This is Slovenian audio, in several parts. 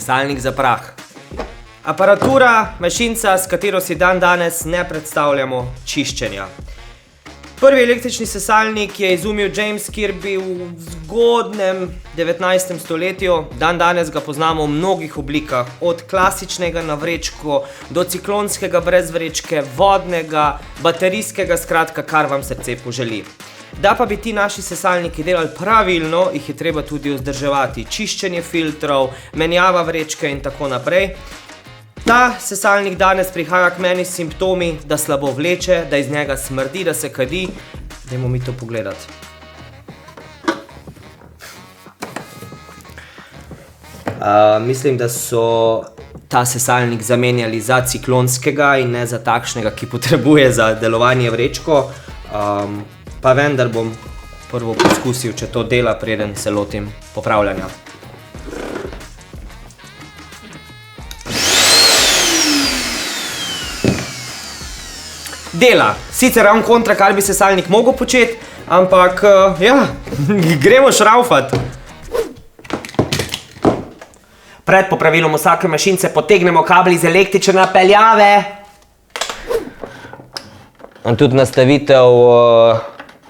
sesalnik za prah. Aparatura, mašinca, s katero si dan danes ne predstavljamo čiščenja. Prvi električni sesalnik je izumil James Kirby v zgodnem 19. stoletju. Dan danes ga poznamo v mnogih oblikah, od klasičnega na vrečko do ciklonskega brez vrečke, vodnega, baterijskega, skratka, kar vam srce poželi. Da pa bi ti naši sesalniki delali pravilno, jih je treba tudi vzdrževati. Čiščenje filtrov, menjava vrečke in tako naprej. Ta sesalnik danes prihaja k meni s simptomi, da slabo vleče, da iz njega smrdi, da se kadi. Dajmo mi to pogledati. Mislim, da so ta sesalnik zamenjali za ciklonskega in ne za takšnega, ki potrebuje za delovanje vrečko. Pa vendar bom prvo poskusil, če to dela, preden se lotim popravljanja. Dela. Sicer ravno kontra, kar bi sesalnik mogel početi, ampak ja, gremo šraufat. Pred popravilom vsake mašince potegnemo kabel iz električne napeljave. In tudi nastavitev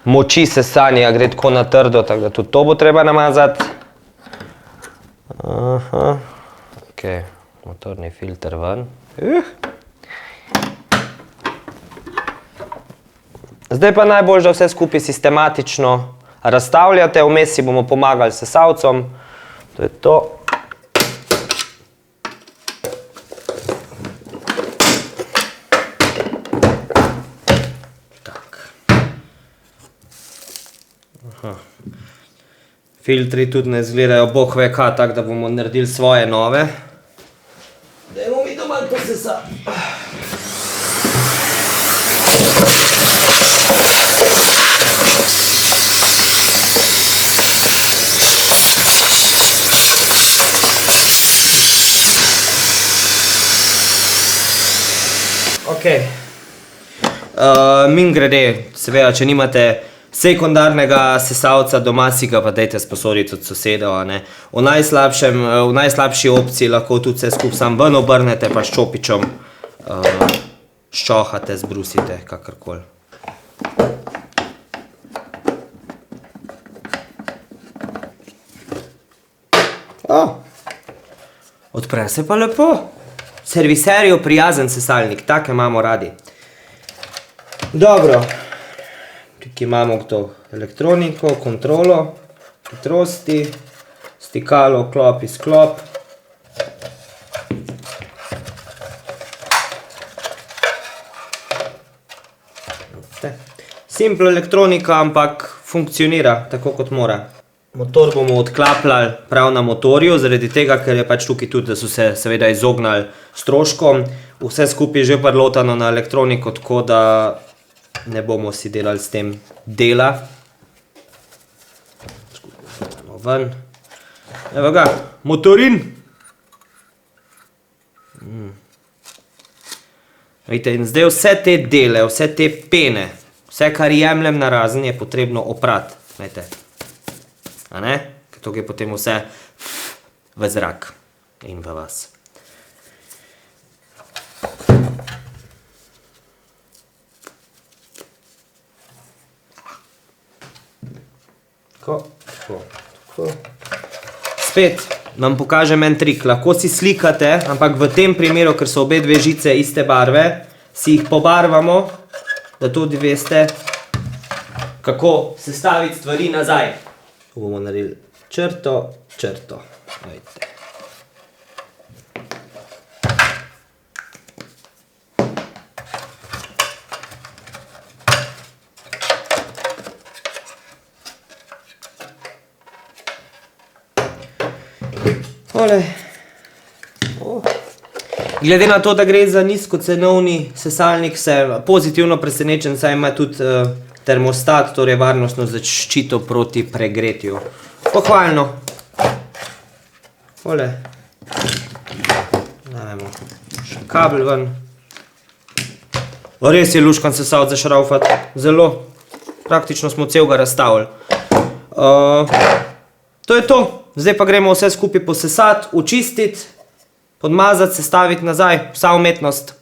moči sesanja gre tako na trdo, tako da tudi to bo treba namazati. Ok, motorni filter ven. Zdaj pa najbolj, da vse skupaj sistematično razstavljate, vmes si bomo pomagali s sesalcem. To je to. Filtri tudi ne izgledajo bog ve kaj, tako da bomo naredili svoje nove. Dajmo mi to malo posesati. Mimogrede, seveda, če nimate sekundarnega sesalca doma, si ga pa dajte sposoditi od sosedov. V najslabši opciji lahko tudi vse skupaj sam ven obrnete, pa s čopičem ščohate, zbrusite, kakorkoli. Odpre se pa lepo. Serviserju prijazen sesalnik, take imamo radi. Dobro, tukaj imamo to elektroniko, kontrolo, hitrosti, stikalo, klop, izklop. Simple elektronika, ampak funkcionira tako, kot mora. Motor bomo odklapljali prav na motorju, zaradi tega, ker je pač tukaj tudi, da so se seveda izognali stroškom. Vse skupaj je že prelotano na elektroniko, tako da ne bomo si delali s tem dela. Skupaj ven. Evo ga, motorin. Vidite, in zdaj vse te dele, vse te pene, vse, kar jemljem narazen, je potrebno oprati. Vidite. A ne? Ker tukaj je potem vse v zrak in v vas. Tako, tako, tako. Spet vam pokažem en trik. Lahko si slikate, ampak v tem primeru, ker so obe dve žice iste barve, si jih pobarvamo, da tudi veste, kako sestaviti stvari nazaj. Bomo naredili črto, črto. Vidite. Glede na to, da gre za nizkocenovni sesalnik, sem pozitivno presenečen, saj ima tudi termostat, torej varnostno zaščito proti pregretju. Pohvalno. Dajmo še kabel ven. Res je luškan sesalc za šraufati. Zelo. Praktično smo celega razstavili. To je to. Zdaj pa gremo vse skupaj posesati, očistiti Odmazati, sestaviti nazaj, vsa umetnost.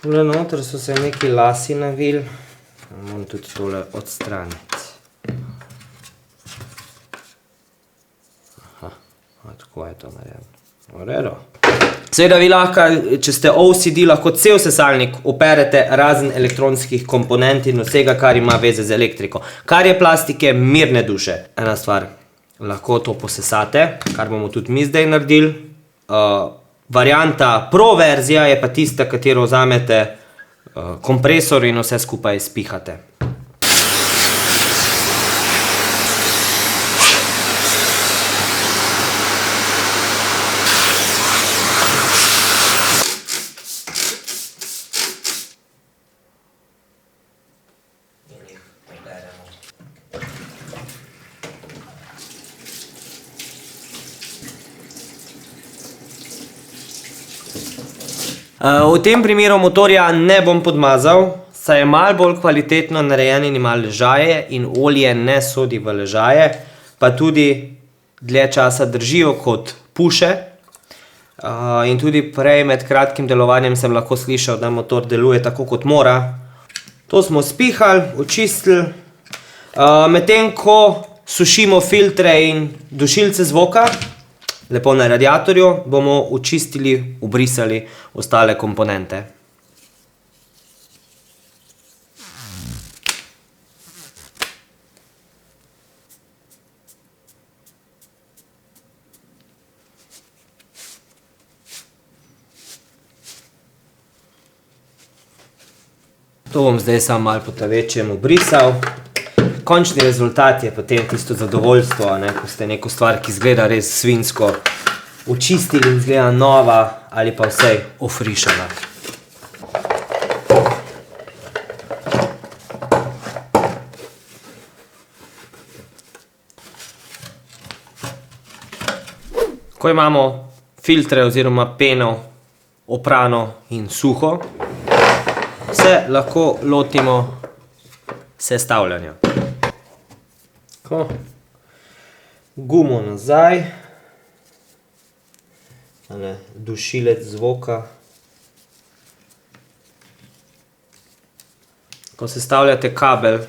Tule noter so se neki lasi navili, moram tudi tole odstraniti. Aha, tako je to narejeno. V redu. Seveda vi lahko, če ste OCD, lahko cel sesalnik operete razen elektronskih komponent in vsega, kar ima veze z elektriko. Kar je plastike, mirne duše. Ena stvar, lahko to posesate, kar bomo tudi mi zdaj naredili. Varianta Pro verzija je pa tista, katero vzamete kompresor in vse skupaj spihate. V tem primeru motorja ne bom podmazal, saj je malo bolj kvalitetno narejen in ima ležaje in olje ne sodi v ležaje, pa tudi dlje časa držijo kot puše. In tudi prej med kratkim delovanjem sem lahko slišal, da motor deluje tako kot mora. To smo spihali, očistili. Medtem ko sušimo filtre in dušilce zvoka, lepo na radiatorju, bomo očistili, ubrisali ostale komponente. To bom zdaj samo malo po ta-večjem ubrisal. Končni rezultat je potem tisto zadovoljstvo, ko ste neko stvar, ki izgleda res svinjsko, očistili in izgleda nova ali pa vsej ofrišana. Ko imamo filtre oziroma peno oprano in suho, se lahko lotimo sestavljanja. Gumo nazaj, dušilec zvoka. Ko sestavljate kabel,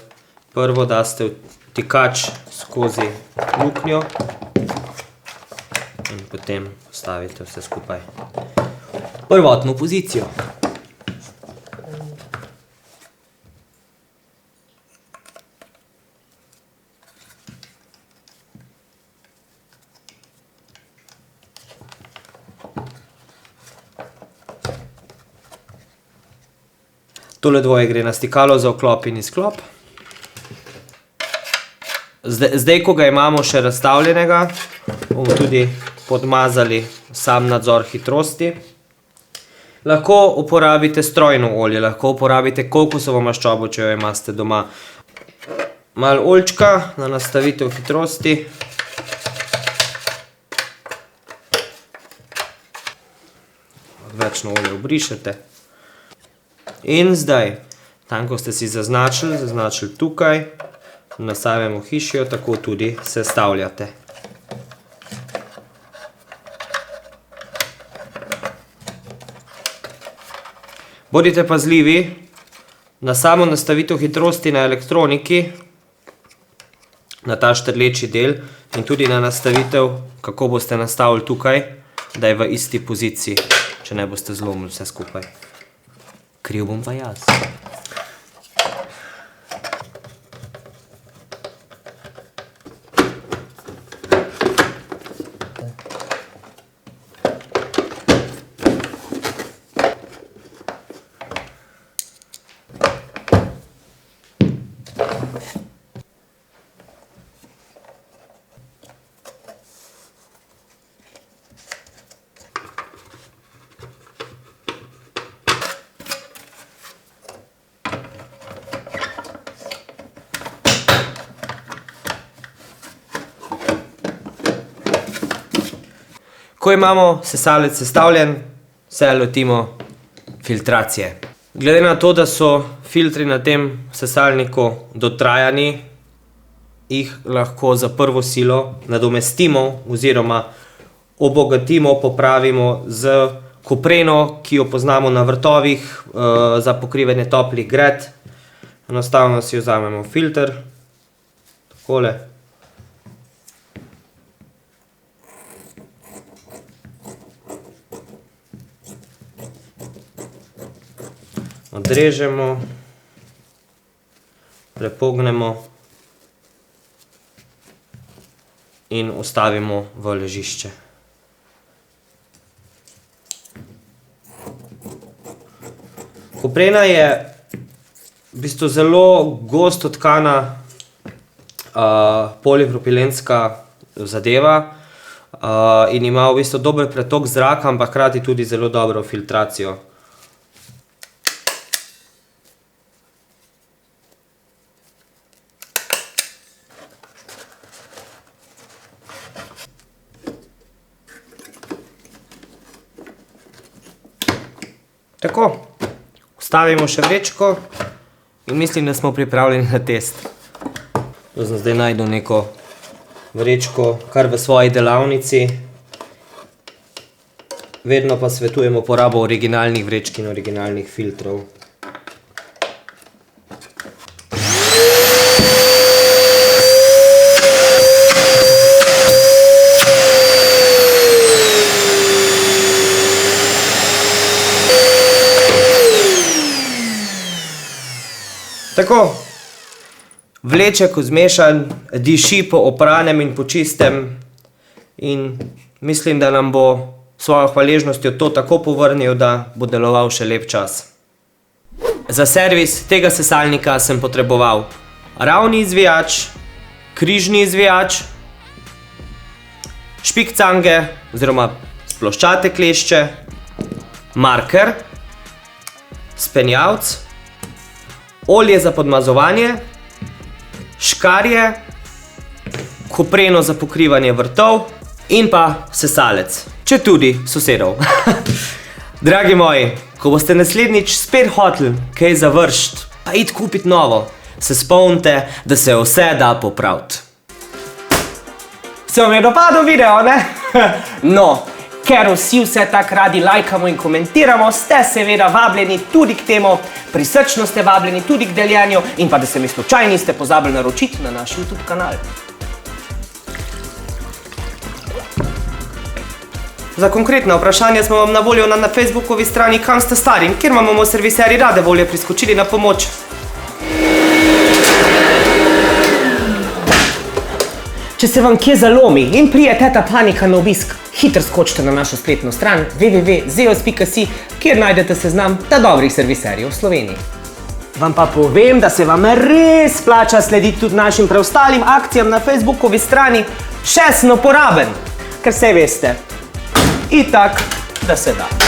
prvo daste vtikač skozi luknjo in potem postavite vse skupaj v prvotno pozicijo. Tole dvoje gre na stikalo za vklop in izklop. Zdaj, ko ga imamo še razstavljenega, bomo tudi podmazali sam nadzor hitrosti. Lahko uporabite strojno olje, lahko uporabite kokosovo maščobo, če jo imate doma. Malo oljčka na nastavitev hitrosti. Odvečno olje obrišete. In zdaj, tam, ko ste si zaznačili tukaj, na samem ohišju, tako tudi sestavljate. Bodite pazljivi na samo nastavitev hitrosti na elektroniki, na ta štrleči del in tudi na nastavitev, kako boste nastavili tukaj, da je v isti poziciji, če ne boste zlomili vse skupaj. Kriv bom pa jaz. Ko imamo sesalec sestavljen, se lotimo filtracije. Glede na to, da so filtri na tem sesalniku dotrajani, jih lahko za prvo silo nadomestimo oziroma obogatimo, popravimo z kopreno, ki jo poznamo na vrtovih za pokrivanje toplih gred. Enostavno si vzamemo filter, takole. Odrežemo, prepognemo in ustavimo v ležišče. Koprena je v bistvu zelo gosto tkana polipropilenska zadeva in ima v bistvu dober pretok zraka, ampak hkrati tudi zelo dobro filtracijo. Tako, vstavimo še vrečko in mislim, da smo pripravljeni na test. Sem zdaj našel neko vrečko kar v svoji delavnici. Vedno pa svetujemo uporabo originalnih vrečk in originalnih filtrov. Tako, vleček zmešan, diši po opranem in po čistem in mislim, da nam bo svojo hvaležnostjo to tako povrnil, da bo deloval še lep čas. Za servis tega sesalnika sem potreboval ravni izvijač, križni izvijač, špikcange oziroma sploščate klešče, marker, spenjavc, olje za podmazovanje, škarje, kopreno za pokrivanje vrtov in pa sesalec, če tudi sosedov. Dragi moji, ko boste naslednjič spet hoteli kaj završiti, pa iti kupiti novo, se spomnite, da se vse da popraviti. Se vam je dopadel video, ne? No, ker vsi vse tako radi lajkamo in komentiramo, ste seveda vabljeni tudi k temu, prisrčno ste vabljeni tudi k deljenju in pa da se mi slučajno niste pozabili naročiti na naš YouTube kanal. Za konkretna vprašanja smo vam na voljo na Facebookovi strani Kam ste stari, kjer vam bomo serviserji rade volje priskočili na pomoč. Če se vam kje zalomi in prije teta panika na obisk, hitro skočite na našo spletno stran www.zeos.si, kjer najdete seznam dobrih serviserjev v Sloveniji. Vam pa povem, da se vam res splača slediti tudi našim preostalim akcijam na Facebookovi strani, še sem uporaben, ker saj veste, itak, da se da.